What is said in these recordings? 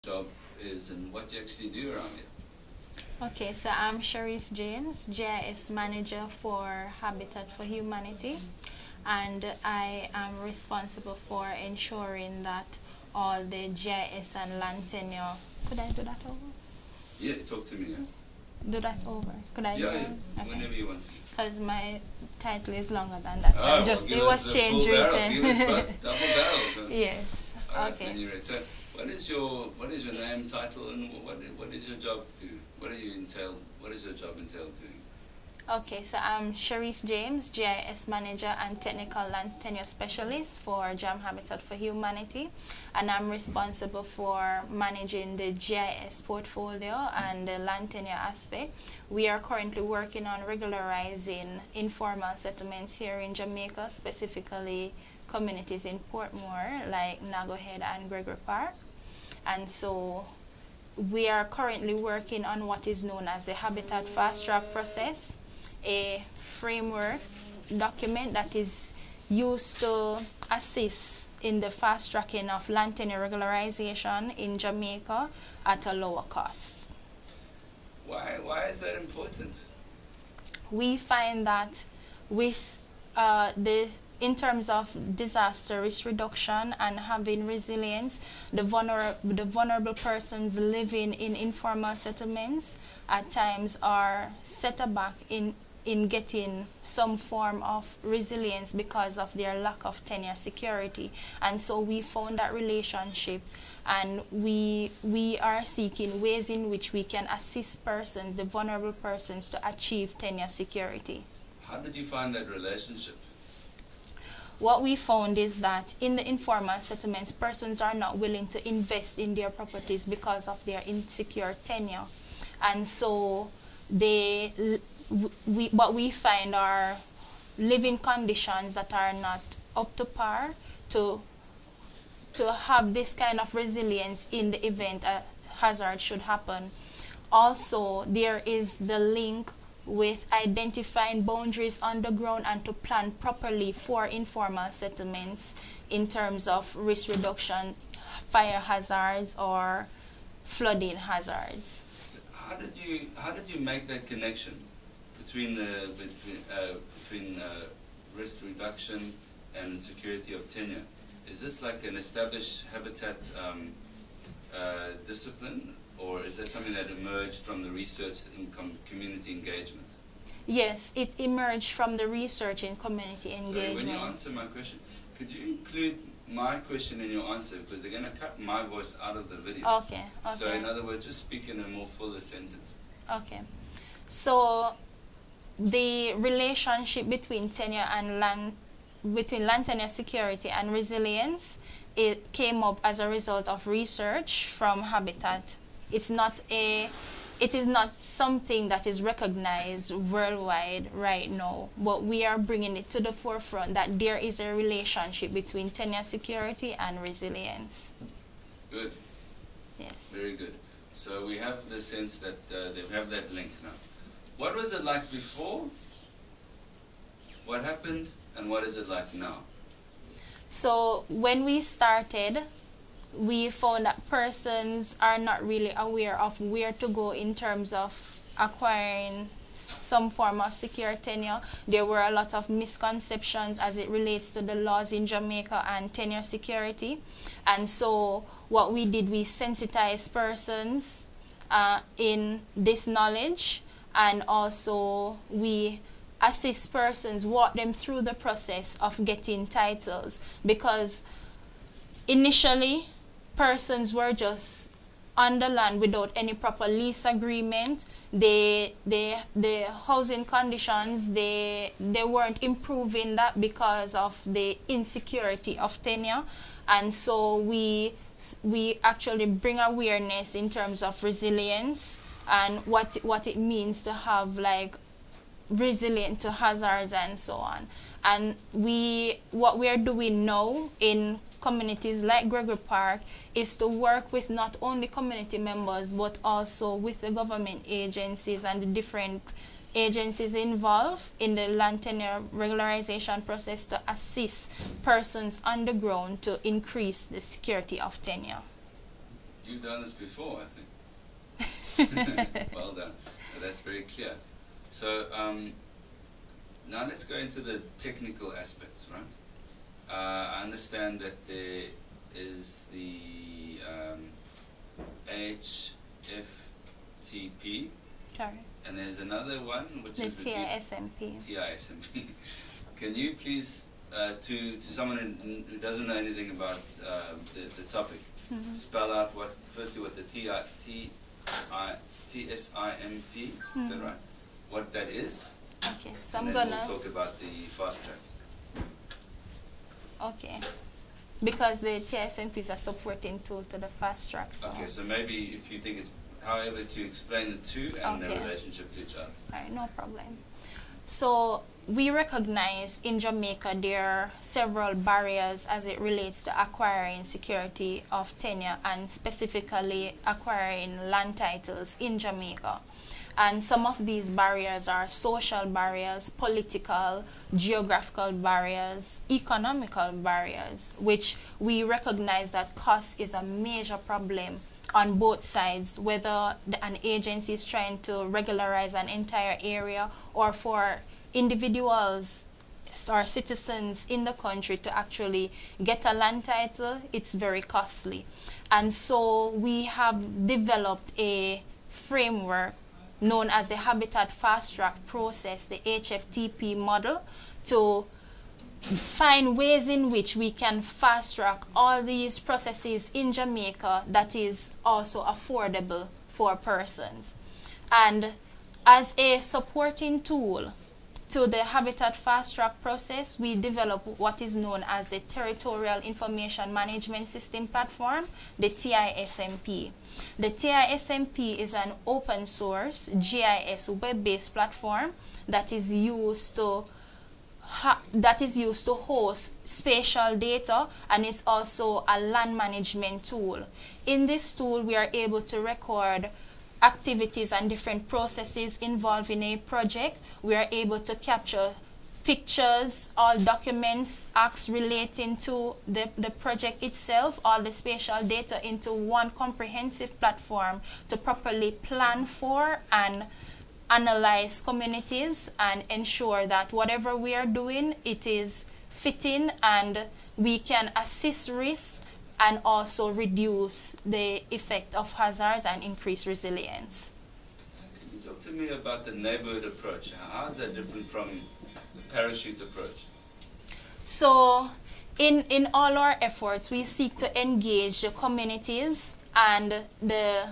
job is and what you actually do around here. Okay, so I'm Cherise James, GIS Manager for Habitat for Humanity, and I am responsible for ensuring that all the GIS and land tenure. Could I do that over? Yeah, talk to me. Yeah, Do that over? Could I do yeah, that? yeah. Whenever you want to. Because my title is longer than that. Oh, Just well, it was changed recently. Give us double barrel. Yes. All right, Okay. when you're ready. So, what is your name, title, and what is your job do? What do you entail? What does your job entail doing? Okay, so I'm Cherise James, GIS Manager and Technical Land Tenure Specialist for GAM Habitat for Humanity, and I'm responsible for managing the GIS portfolio and the land tenure aspect. We are currently working on regularizing informal settlements here in Jamaica, specifically communities in Portmore like Nago Head and Gregory Park. And so we are currently working on what is known as the Habitat Fast Track process, a framework document that is used to assist in the fast tracking of land tenure regularization in Jamaica at a lower cost. Why is that important? We find that with in terms of disaster risk reduction and having resilience, the vulnerable persons living in informal settlements at times are set aback in getting some form of resilience because of their lack of tenure security. And so we found that relationship, and we are seeking ways in which we can assist persons, the vulnerable persons, to achieve tenure security. How did you find that relationship? What we found is that in the informal settlements, persons are not willing to invest in their properties because of their insecure tenure. And so what we find are living conditions that are not up to par to have this kind of resilience in the event a hazard should happen. Also, there is the link with identifying boundaries on the ground and to plan properly for informal settlements in terms of risk reduction, fire hazards or flooding hazards. How did you make that connection between risk reduction and security of tenure? Is this like an established habitat discipline, or is that something that emerged from the research in community engagement? Yes, it emerged from the research in community engagement. So when you answer my question, could you include my question in your answer, because they're going to cut my voice out of the video. Okay, okay. So in other words, just speak in a more fuller sentence. Okay. So the relationship between tenure and land tenure security and resilience, it came up as a result of research from Habitat. It is not something that is recognized worldwide right now, but we are bringing it to the forefront that there is a relationship between tenure security and resilience. Good. Yes. Very good. So we have the sense that they have that link now. What was it like before? What happened? And what is it like now? So when we started, we found that persons are not really aware of where to go in terms of acquiring some form of secure tenure. There were a lot of misconceptions as it relates to the laws in Jamaica and tenure security. And so what we did, we sensitized persons in this knowledge, and also we assist persons, walk them through the process of getting titles, because initially persons were just on the land without any proper lease agreement. The housing conditions, they weren't improving that because of the insecurity of tenure. And so we actually bring awareness in terms of resilience and what it means to have like resilient to hazards and so on. And what we are doing now in communities like Gregory Park is to work with not only community members but also with the government agencies and the different agencies involved in the land tenure regularization process to assist persons on the ground to increase the security of tenure. You've done this before, I think. Well done. That's very clear. So now let's go into the technical aspects, right? I understand that there is the HFTP, Sorry. and there's another one which The is TISMP. TISMP. Can you please, to someone who doesn't know anything about the topic, spell out firstly what the TSIMP, is that right? What that is? Okay, so and I'm then gonna we'll talk about the fast track. Okay, because the TSMP is a supporting tool to the fast track. So. Okay, so maybe if you think it's however to explain the two and their relationship to each other. All right, no problem. So we recognize in Jamaica there are several barriers as it relates to acquiring security of tenure and specifically acquiring land titles in Jamaica. And some of these barriers are social barriers, political, geographical barriers, economical barriers, which we recognize that cost is a major problem on both sides, whether an agency is trying to regularize an entire area or for individuals or citizens in the country to actually get a land title, it's very costly. And so we have developed a framework known as the Habitat Fast Track Process, the HFTP model, to find ways in which we can fast track all these processes in Jamaica that is also affordable for persons. And as a supporting tool to the Habitat Fast Track process, we develop what is known as the Territorial Information Management System Platform, the TISMP. The TISMP is an open source GIS web-based platform that is used to host spatial data, and it's also a land management tool. In this tool, we are able to record activities and different processes involved in a project. We are able to capture pictures, all documents, acts relating to the project itself, all the spatial data into one comprehensive platform to properly plan for and analyze communities and ensure that whatever we are doing, it is fitting and we can assess risks and also reduce the effect of hazards and increase resilience. Can you talk to me about the neighborhood approach? How is that different from the parachute approach? So in all our efforts, we seek to engage the communities and the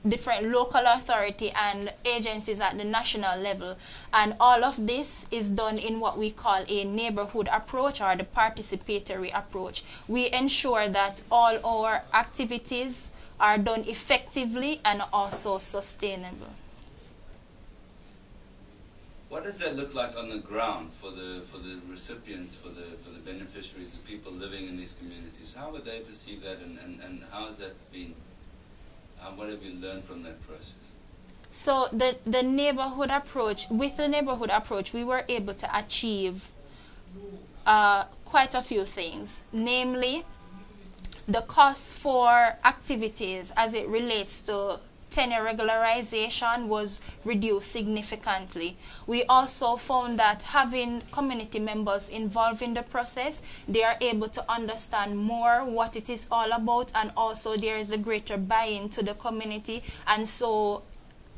different local authority and agencies at the national level, and all of this is done in what we call a neighborhood approach or the participatory approach. We ensure that all our activities are done effectively and also sustainable. What does that look like on the ground for the recipients, for the beneficiaries, the people living in these communities? How would they perceive that, and how has that been? What have you learned from that process? So the neighborhood approach, with the neighborhood approach, we were able to achieve quite a few things. Namely, the cost for activities as it relates to tenure regularization was reduced significantly. We also found that having community members involved in the process, they are able to understand more what it is all about, and also there is a greater buy-in to the community. And so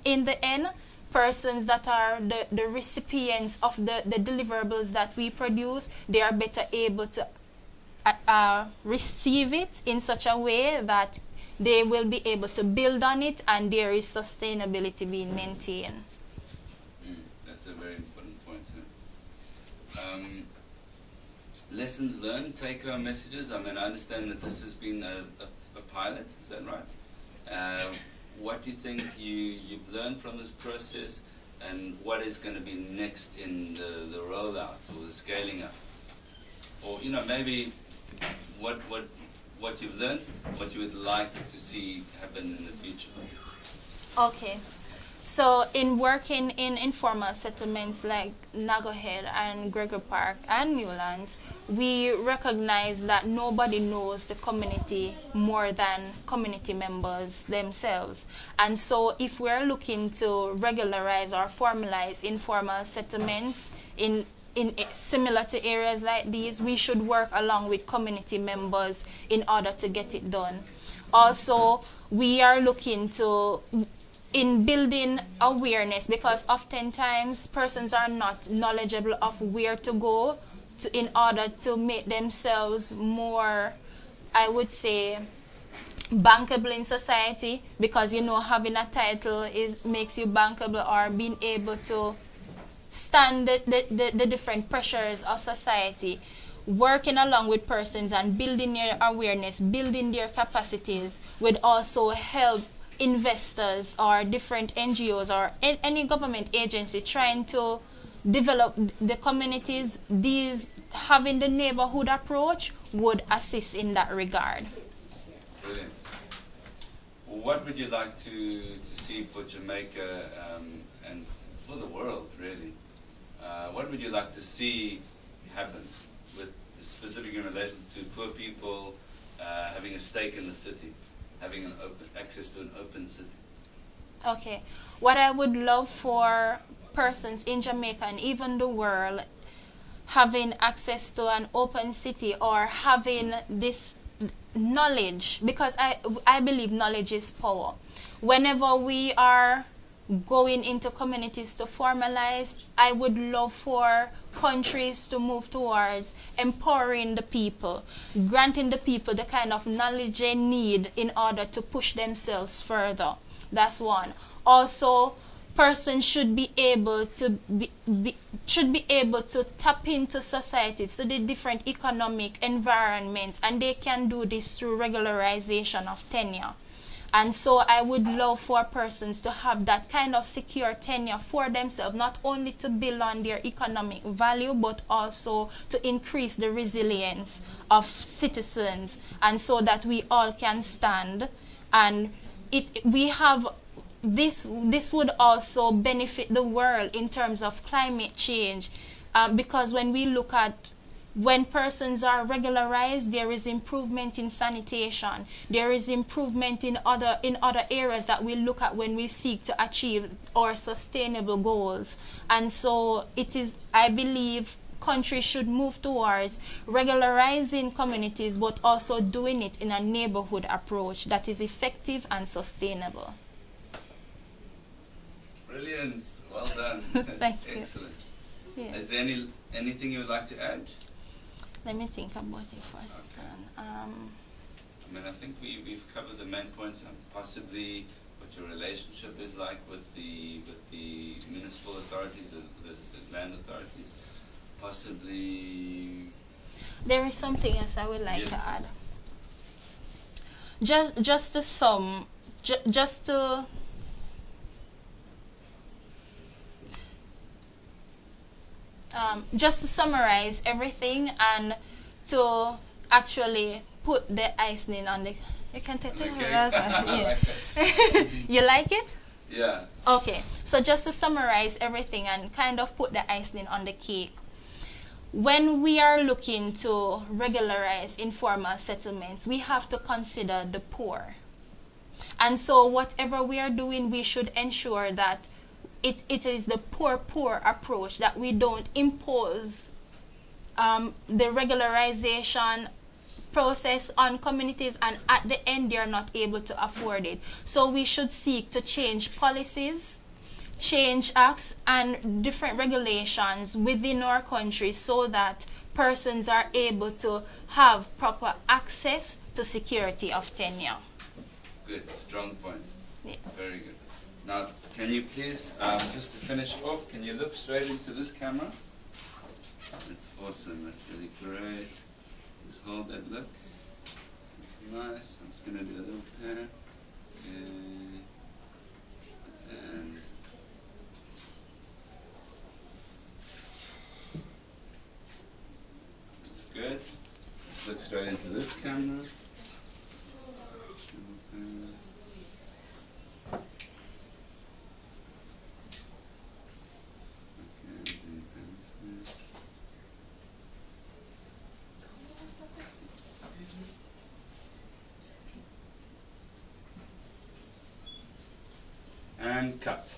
in the end, persons that are the recipients of the deliverables that we produce, they are better able to receive it in such a way that they will be able to build on it and there is sustainability being maintained. That's a very important point. Lessons learned, take-home messages. I mean, I understand that this has been a pilot, is that right? What do you think you've learned from this process, and what is going to be next in the rollout or the scaling up? Or, you know, maybe what you've learned, what you would like to see happen in the future. Okay. So in working in informal settlements like Nagohead and Gregory Park and Newlands, we recognize that nobody knows the community more than community members themselves. And so if we're looking to regularize or formalize informal settlements in similar to areas like these, we should work along with community members in order to get it done. Also, we are looking to in building awareness, because oftentimes persons are not knowledgeable of where to go in order to make themselves more, I would say, bankable in society, because you know having a title makes you bankable, or being able to stand the different pressures of society. Working along with persons and building their awareness, building their capacities would also help investors or different NGOs or any government agency trying to develop the communities. These having the neighborhood approach would assist in that regard. Brilliant. What would you like to see for Jamaica and for the world, really? What would you like to see happen, with specific in relation to poor people having a stake in the city, having access to an open city? Okay. What I would love for persons in Jamaica and even the world having access to an open city, or having this knowledge, because I believe knowledge is power. Whenever we are going into communities to formalize, I would love for countries to move towards empowering the people, granting the people the kind of knowledge they need in order to push themselves further. That's one. Also, persons should be able to tap into society, to the different economic environments, and they can do this through regularization of tenure. And so I would love for persons to have that kind of secure tenure for themselves, not only to build on their economic value, but also to increase the resilience of citizens, and so that we all can stand. And this would also benefit the world in terms of climate change, because when we look at when persons are regularized, there is improvement in sanitation. There is improvement in other areas that we look at when we seek to achieve our sustainable goals. And so it is, I believe, countries should move towards regularizing communities, but also doing it in a neighborhood approach that is effective and sustainable. Brilliant. Well done. Thank you. Excellent. Yes. Is there anything you would like to add? Let me think about it for a second. I mean, I think we've covered the main points, and possibly what your relationship is like with the municipal authorities, the land authorities. Possibly. There is something else I would like to add. Just to summarize everything, and to actually put the icing on the. You can take it. Yeah. You like it? Yeah. Okay. So just to summarize everything and kind of put the icing on the cake. When we are looking to regularize informal settlements, we have to consider the poor. And so whatever we are doing, we should ensure that it is the poor approach, that we don't impose the regularization process on communities, and at the end they are not able to afford it. So we should seek to change policies, change acts and different regulations within our country, so that persons are able to have proper access to security of tenure. Good, strong point. Yes. Very good. Now, can you please, just to finish off, can you look straight into this camera? That's awesome, that's really great. Just hold that look. It's nice. I'm just going to do a little pan. And that's good. Just look straight into this camera. hand cut.